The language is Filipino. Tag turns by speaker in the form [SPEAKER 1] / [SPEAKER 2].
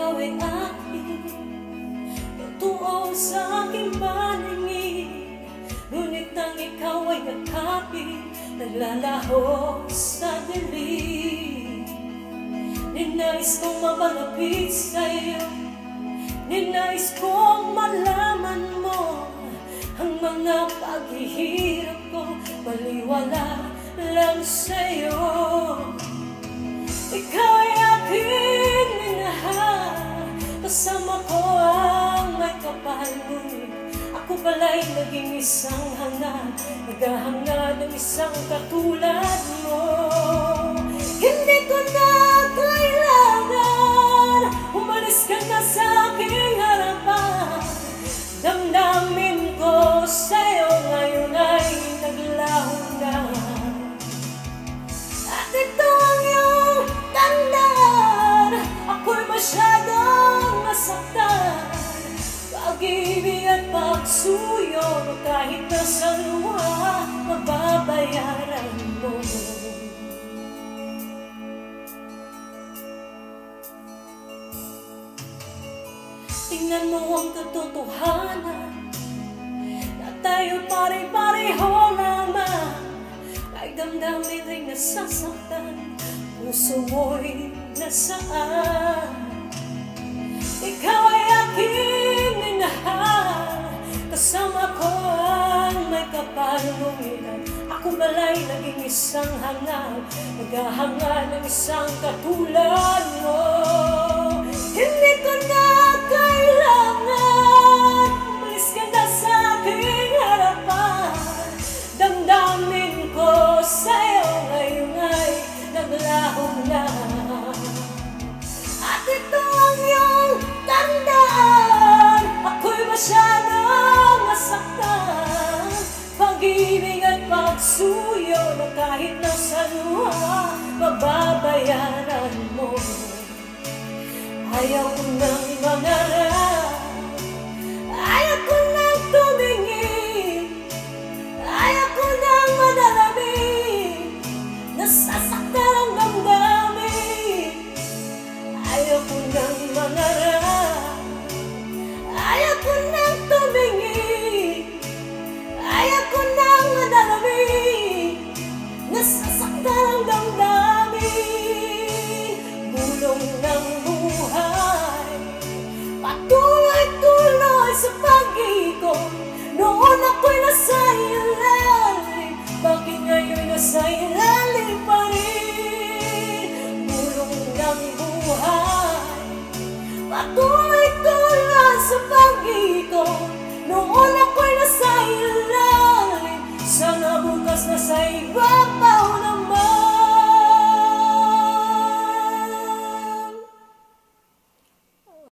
[SPEAKER 1] ikaw ay aking totoo sa aking paningin. Ngunit nang ikaw ay yakapin, naglalaho sa dilim. Ninais kong mapalapit sa'yo, ninais kong malaman mo ang mga paghihirap ko, baliwala lang sa'yo. Ikaw ay aking minahal, kasama ko ang may kapal. Ngunit ako pala'y naging isang hangad, naghahangad ng isang katulad mo. Hindi ko na kailangan umalis ka na sa aking harapan. Damdamin ko sa'yo ngayon ay naglaho na. At ito ang iyong tandaan, ako'y masyadong nasaktan. Pag-ibig at pagsuyo, kahit nasa luha, mababayaran mo. Tingnan mo ang katotohanan, na tayo pare-pareho lamang. Ay damdamin rin nasasaktan, puso mo'y nasaan. Ikaw ay aking minahal, kasama ko ang may kapal. Ngunit ako bala'y naging isang hangad, naghahangad ng isang katulad mo. Hindi ko na kailangan umalis ka na sa aking harapan. Damdamin ko sa'yo ngayon ay naglaho na. At ito ang iyong tandaan, ako'y masyadong nasaktan. Pag-ibig at pagsuyo na kahit nasa luha, mababayaran mo. Ayaw ko nang mangarap, ayaw ko nang tumingin, ayaw ko nang manalamin, nasasaktan ang damdamin. Ayaw ko nang mangarap, ayaw ko nang tumingin, ayaw ko nang manalamin, nasasaktan ang damdamin. Bulong ng buhay, patuloy-tuloy sa pag-ikot, noon ako'y nasa iyo